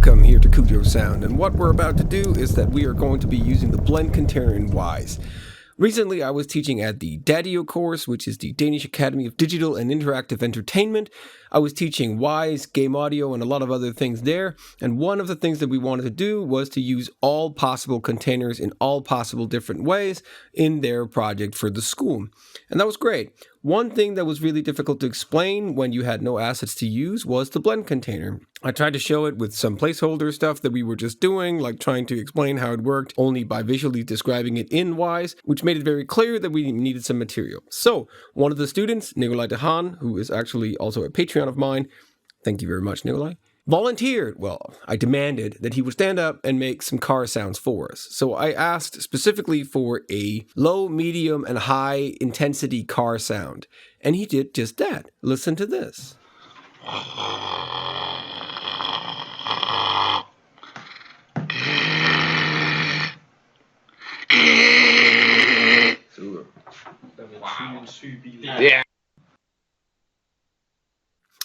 Welcome here to Cujo Sound, and what we're about to do is that we are going to be using the blend container in Wwise. Recently, I was teaching at the DADIO course, which is the Danish Academy of Digital and Interactive Entertainment. I was teaching Wwise, game audio, and a lot of other things there, and one of the things that we wanted to do was to use all possible containers in all possible different ways in their project for the school. And that was great. One thing that was really difficult to explain when you had no assets to use was the blend container. I tried to show it with some placeholder stuff that we were just doing, like trying to explain how it worked only by visually describing it in Wwise, which made it very clear that we needed some material. So one of the students, Nikolai Dehan, who is actually also a Patreon of mine, thank you very much, Nikolai, volunteered. Well, I demanded that he would stand up and make some car sounds for us. So I asked specifically for a low, medium, and high intensity car sound. And he did just that. Listen to this. Yeah.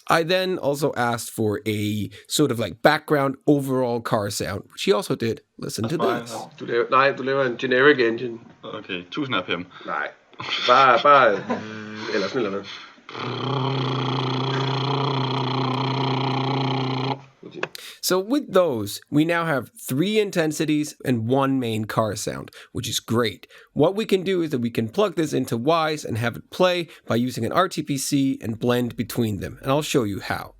I then also asked for a sort of like background overall car sound, which he also did. Listen to this. Du laver en generic engine. Okay, 1000 RPM. Nej, bare eller sådan eller noget. So with those, we now have 3 intensities and 1 main car sound, which is great. What we can do is that we can plug this into Wwise and have it play by using an RTPC and blend between them, and I'll show you how.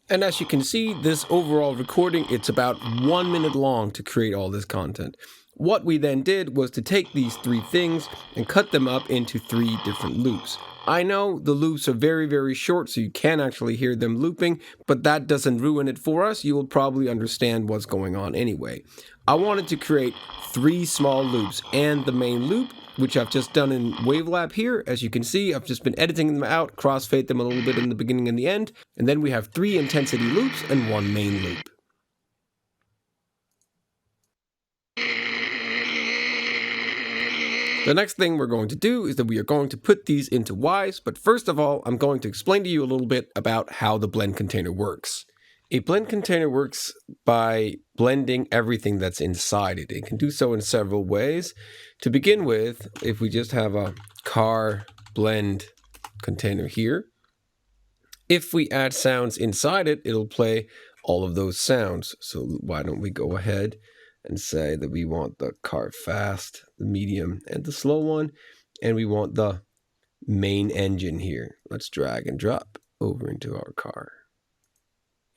And as you can see, this overall recording, it's about 1 minute long to create all this content. What we then did was to take these 3 things and cut them up into 3 different loops. I know the loops are very, very short, so you can actually hear them looping, but that doesn't ruin it for us. You will probably understand what's going on anyway. I wanted to create 3 small loops and the main loop, which I've just done in Wavelab here. As you can see, I've just been editing them out, crossfade them a little bit in the beginning and the end, and then we have 3 intensity loops and 1 main loop. The next thing we're going to do is that we are going to put these into Wwise, but first of all, I'm going to explain to you a little bit about how the blend container works. A blend container works by blending everything that's inside it. It can do so in several ways. To begin with, if we just have a car blend container here, if we add sounds inside it, it'll play all of those sounds. So why don't we go ahead and say that we want the car fast, the medium, and the slow one, and we want the main engine here. Let's drag and drop over into our car.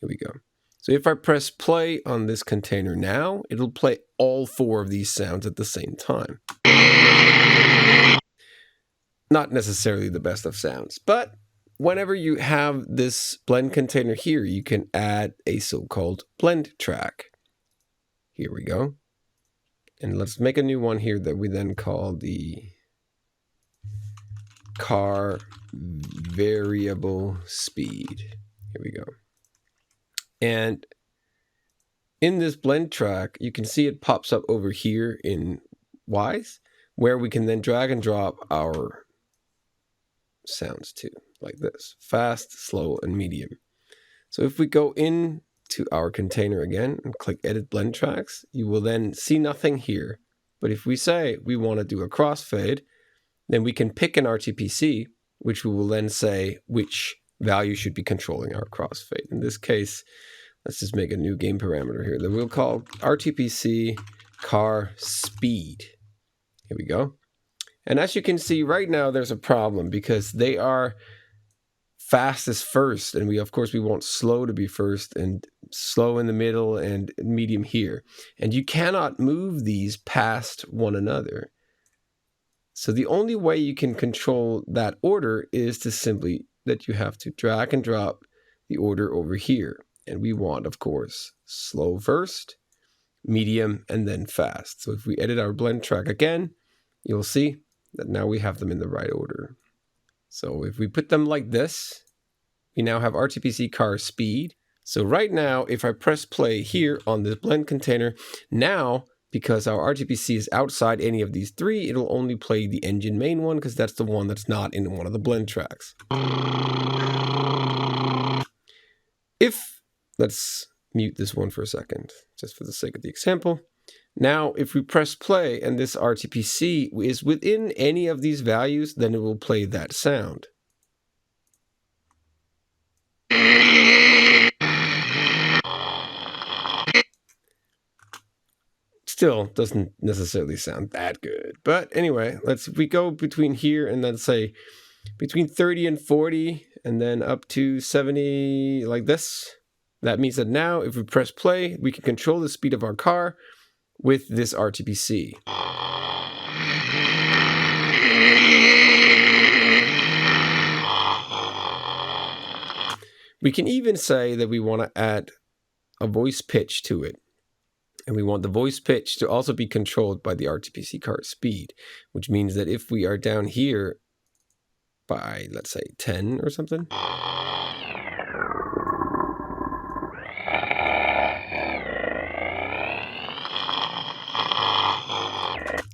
Here we go. So if I press play on this container now, it'll play all 4 of these sounds at the same time. Not necessarily the best of sounds, but whenever you have this blend container here, you can add a so-called blend track. Here we go. And let's make a new one here that we then call the car variable speed. Here we go. And in this blend track, you can see it pops up over here in Wwise, where we can then drag and drop our sounds to, like this: fast, slow, and medium. So if we go in to our container again and click edit blend tracks, you will then see nothing here. But if we say we want to do a crossfade, then we can pick an RTPC, which we will then say which value should be controlling our crossfade. In this case, let's just make a new game parameter here that we'll call RTPC car speed. Here we go. And as you can see right now, there's a problem because they are fast is first, and we want slow to be first, and slow in the middle, and medium here. And you cannot move these past one another. So the only way you can control that order is to simply that you have to drag and drop the order over here. And we want, of course, slow first, medium, and then fast. So if we edit our blend track again, you'll see that now we have them in the right order. So if we put them like this, we now have RTPC car speed. So right now, if I press play here on this blend container, now, because our RTPC is outside any of these 3, it'll only play the engine main one because that's the one that's not in one of the blend tracks. If let's mute this one for a second, just for the sake of the example. Now, if we press play and this RTPC is within any of these values, then it will play that sound. Still doesn't necessarily sound that good. But anyway, if we go between here and let's say between 30 and 40 and then up to 70 like this. That means that now if we press play, we can control the speed of our car with this RTPC. We can even say that we want to add a voice pitch to it. And we want the voice pitch to also be controlled by the RTPC car speed, which means that if we are down here by, let's say, 10 or something.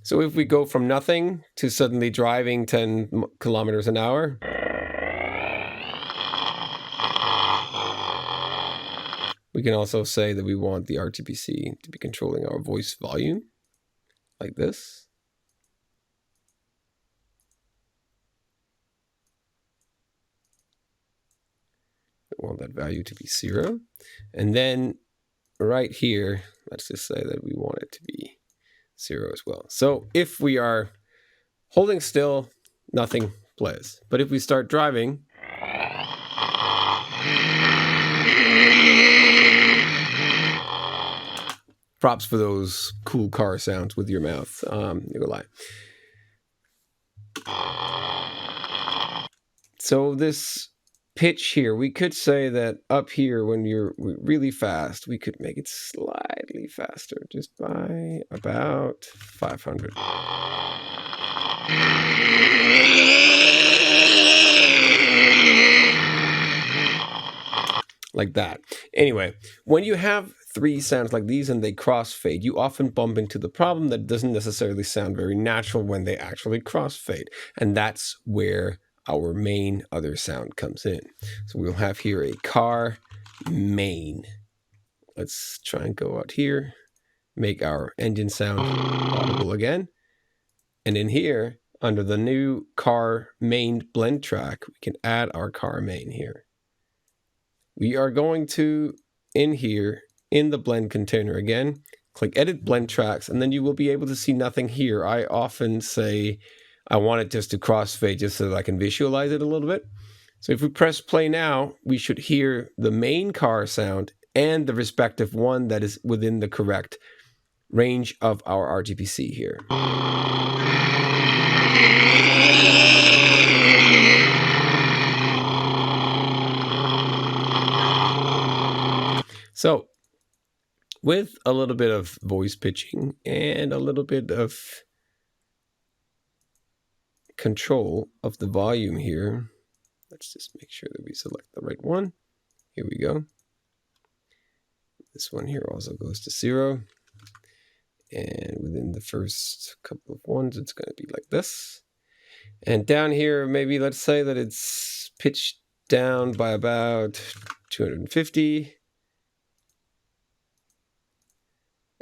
So if we go from nothing to suddenly driving 10 kilometers an hour, we can also say that we want the RTPC to be controlling our voice volume, like this. We want that value to be 0. And then right here, let's just say that we want it to be 0 as well. So if we are holding still, nothing plays. But if we start driving, props for those cool car sounds with your mouth. You lie. So this pitch here, we could say that up here when you're really fast, we could make it slightly faster, just by about 500. Like that. Anyway, when you have 3 sounds like these and they crossfade, you often bump into the problem that doesn't necessarily sound very natural when they actually crossfade. And that's where our main other sound comes in. So we'll have here a car main. Let's try and go out here, make our engine sound audible again. And in here, under the new car main blend track, we can add our car main here. We are going to, in here, in the blend container again, click edit blend tracks, and then you will be able to see nothing here. I often say I want it just to crossfade just so that I can visualize it a little bit. So if we press play now, we should hear the main car sound and the respective one that is within the correct range of our RTPC here. So with a little bit of voice pitching and a little bit of control of the volume here, let's just make sure that we select the right one. Here we go. This one here also goes to 0. And within the first couple of ones, it's going to be like this. And down here, maybe let's say that it's pitched down by about 250.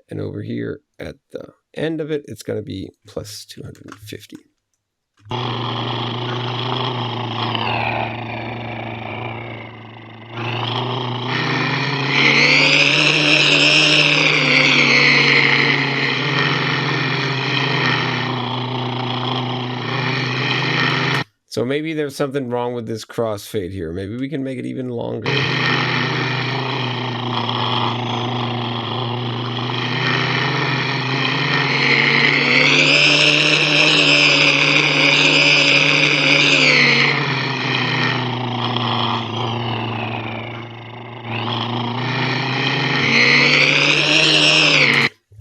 And over here at the end of it, it's going to be plus 250. So maybe there's something wrong with this crossfade here. Maybe we can make it even longer.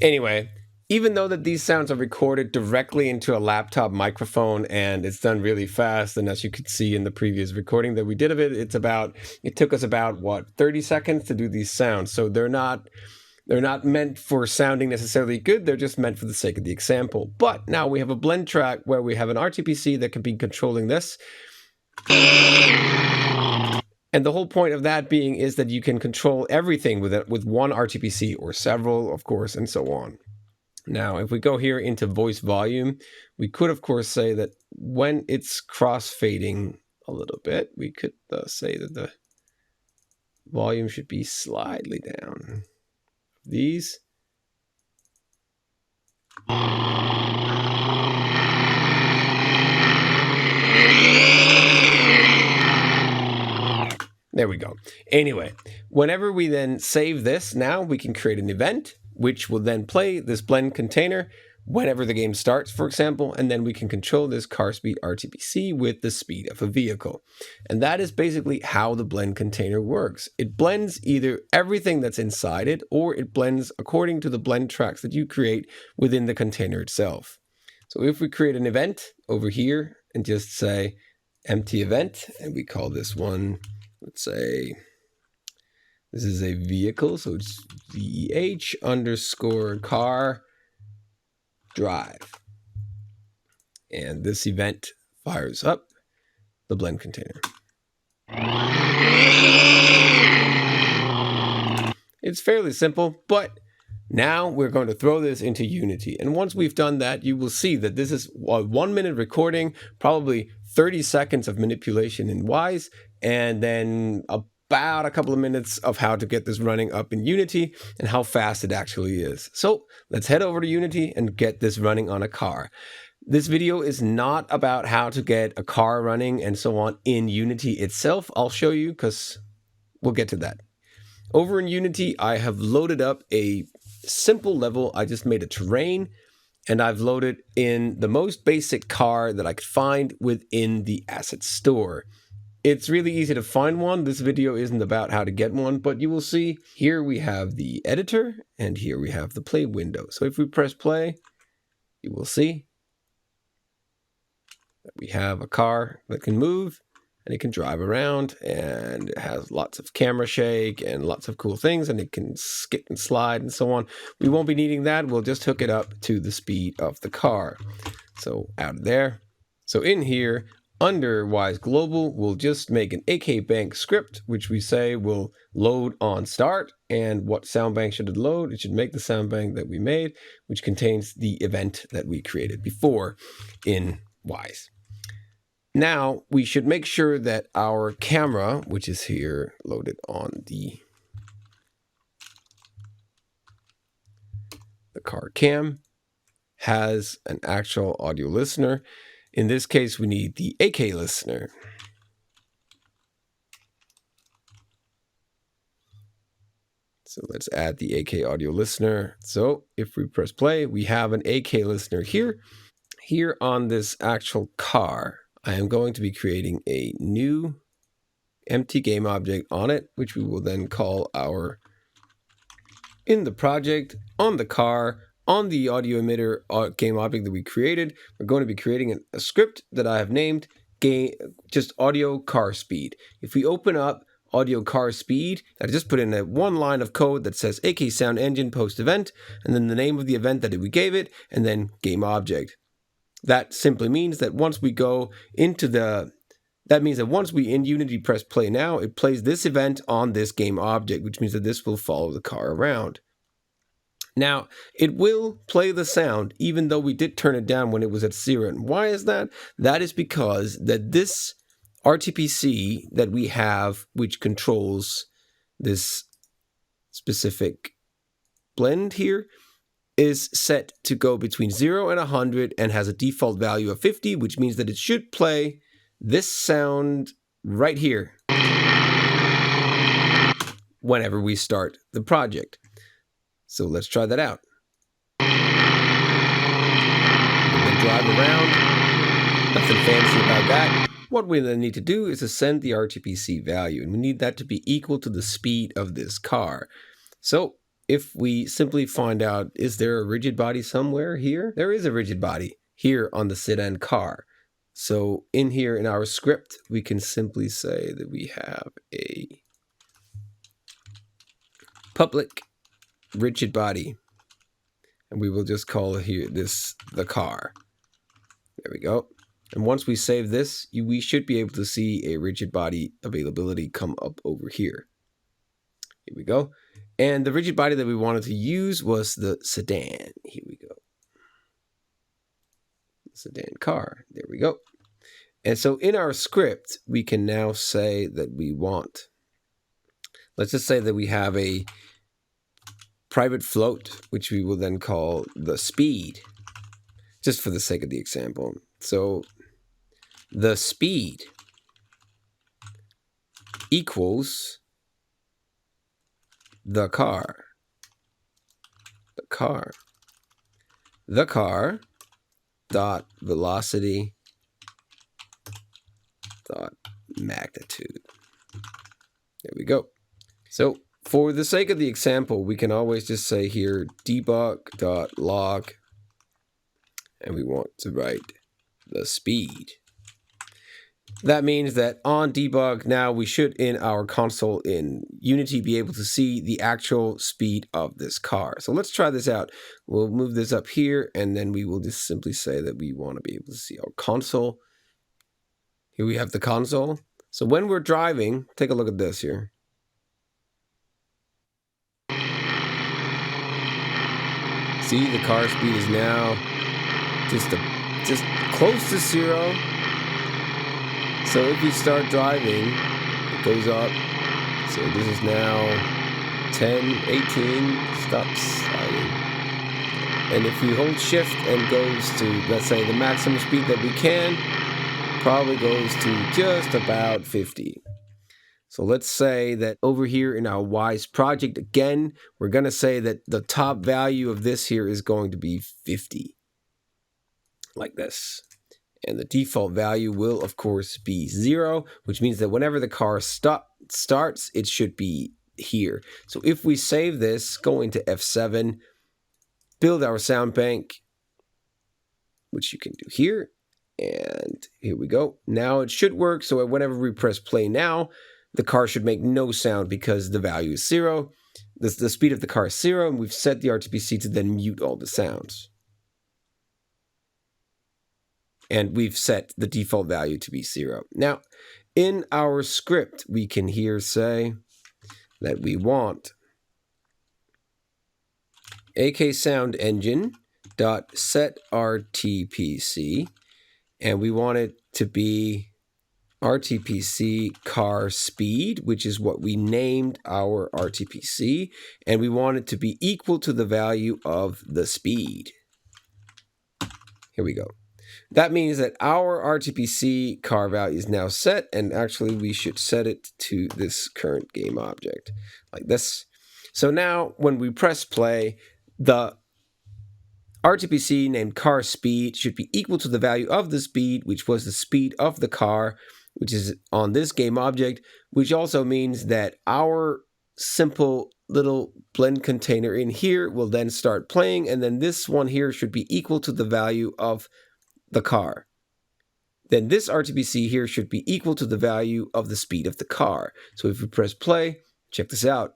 Anyway, even though that these sounds are recorded directly into a laptop microphone and it's done really fast, and as you could see in the previous recording that we did of it, it took us about 30 seconds to do these sounds. So they're not meant for sounding necessarily good, they're just meant for the sake of the example. But now we have a blend track where we have an RTPC that can be controlling this. And the whole point of that being is that you can control everything with one RTPC or several, of course, and so on. Now, if we go here into voice volume, we could, of course, say that when it's cross-fading a little bit, we could say that the volume should be slightly down. These. There we go. Anyway, whenever we then save this, now we can create an event, which will then play this blend container whenever the game starts, for example, and then we can control this car speed RTPC with the speed of a vehicle. And that is basically how the blend container works. It blends either everything that's inside it, or it blends according to the blend tracks that you create within the container itself. So if we create an event over here and just say empty event, and we call this one, let's say this is a vehicle, so it's VH underscore car drive. And this event fires up the blend container. It's fairly simple, but now we're going to throw this into Unity. And once we've done that, you will see that this is a 1 minute recording, probably 30 seconds of manipulation in Wwise, and then about a couple of minutes of how to get this running up in Unity and how fast it actually is. So let's head over to Unity and get this running on a car. This video is not about how to get a car running and so on in Unity itself. I'll show you because we'll get to that. Over in Unity, I have loaded up a simple level. I just made a terrain, and I've loaded in the most basic car that I could find within the asset store. It's really easy to find one. This video isn't about how to get one, but you will see here we have the editor, and here we have the play window. So if we press play, you will see that we have a car that can move, and it can drive around, and it has lots of camera shake and lots of cool things, and it can skip and slide and so on. We won't be needing that. We'll just hook it up to the speed of the car. So out of there. So in here, under Wwise Global, we'll just make an AK bank script, which we say will load on start. And what sound bank should it load? It should make the sound bank that we made, which contains the event that we created before in Wwise. Now, we should make sure that our camera, which is here loaded on the car cam, has an actual audio listener. In this case, we need the AK listener. So let's add the AK audio listener. So if we press play, we have an AK listener here. Here on this actual car, I am going to be creating a new empty game object on it, which we will then call our in the project on the car on the audio emitter game object that we created. We're going to be creating a script that I have named just audio car speed. If we open up audio car speed, I just put in one line of code that says AK sound engine post event, and then the name of the event that we gave it, and then game object. That simply means that once we go into that means that once we in Unity press play now, it plays this event on this game object, which means that this will follow the car around. Now, it will play the sound even though we did turn it down when it was at 0. And why is that? That is because that this RTPC that we have, which controls this specific blend here, is set to go between 0 and 100 and has a default value of 50, which means that it should play this sound right here whenever we start the project. So let's try that out. And then drive around. Nothing fancy about that. What we then need to do is ascend the RTPC value, and we need that to be equal to the speed of this car. So if we simply find out, is there a rigid body somewhere here? There is a rigid body here on the sedan car. So in here in our script, we can simply say that we have a public rigid body, and we will just call here this the car. There we go. And once we save this, we should be able to see a rigid body availability come up over here. Here we go. And the rigid body that we wanted to use was the sedan. Here we go. Sedan car. There we go. And so in our script, we can now say that we want, let's just say that we have a private float, which we will then call the speed, just for the sake of the example. So the speed equals the car. The car dot velocity dot magnitude. There we go. So for the sake of the example, we can always just say here debug.log, and we want to write the speed. That means that on debug, now we should in our console in Unity be able to see the actual speed of this car. So let's try this out. We'll move this up here, and then we will just simply say that we want to be able to see our console. Here we have the console. So when we're driving, take a look at this here. See, the car speed is now just close to 0. So if we start driving, it goes up. So this is now 10, 18, stops sliding. And if we hold shift and goes to, let's say, the maximum speed that we can, probably goes to just about 50. So let's say that over here in our Wwise project, again, we're going to say that the top value of this here is going to be 50. Like this. And the default value will, of course, be 0, which means that whenever the car starts, it should be here. So if we save this, go into F7, build our sound bank, which you can do here. And here we go. Now it should work. So whenever we press play now, the car should make no sound because the value is 0. The speed of the car is 0, and we've set the RTPC to then mute all the sounds. And we've set the default value to be 0. Now, in our script, we can here say that we want AK sound engine dot set RTPC, and we want it to be RTPC car speed, which is what we named our RTPC, and we want it to be equal to the value of the speed. Here we go. That means that our RTPC car value is now set, and actually we should set it to this current game object, like this. So now when we press play, the RTPC named car speed should be equal to the value of the speed, which was the speed of the car, which is on this game object, which also means that our simple little blend container in here will then start playing, and then this one here should be equal to the value of the car. Then this RTPC here should be equal to the value of the speed of the car. So if we press play, check this out.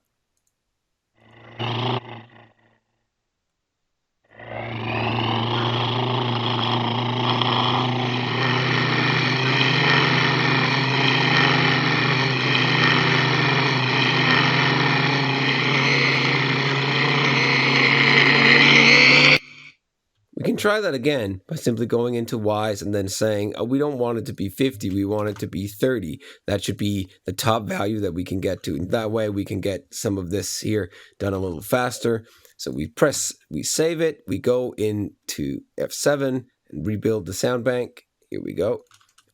We can try that again by simply going into Wwise and then saying, oh, we don't want it to be 50, we want it to be 30. That should be the top value that we can get to. And that way we can get some of this here done a little faster. So we save it, we go into F7 and rebuild the sound bank. Here we go.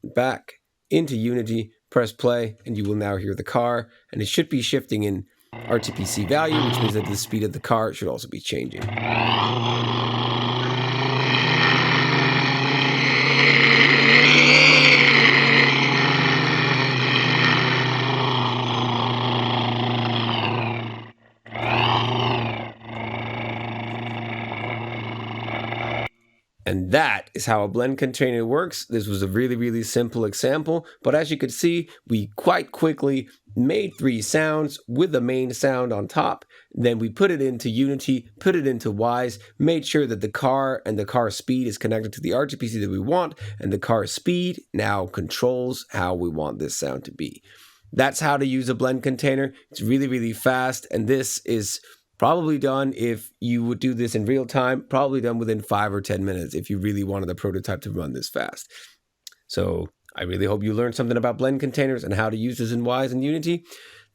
Back into Unity, press play, and you will now hear the car. And it should be shifting in RTPC value, which means that the speed of the car should also be changing. And that is how a blend container works. This was a really, really simple example, but as you could see, we quite quickly made 3 sounds with the main sound on top. Then we put it into Unity, put it into Wwise, made sure that the car and the car speed is connected to the RGPC that we want, and the car speed now controls how we want this sound to be. That's how to use a blend container. It's really, really fast, and this is probably done, if you would do this in real time, probably done within 5 or 10 minutes if you really wanted the prototype to run this fast. So I really hope you learned something about blend containers and how to use this in Wwise and Unity.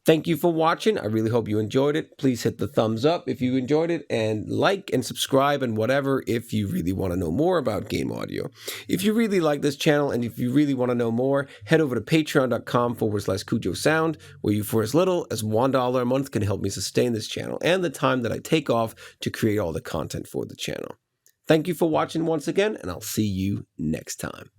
Thank you for watching. I really hope you enjoyed it. Please hit the thumbs up if you enjoyed it, and like and subscribe and whatever if you really want to know more about game audio. If you really like this channel and if you really want to know more, head over to patreon.com/Cujo Sound, where you for as little as $1 a month can help me sustain this channel and the time that I take off to create all the content for the channel. Thank you for watching once again, and I'll see you next time.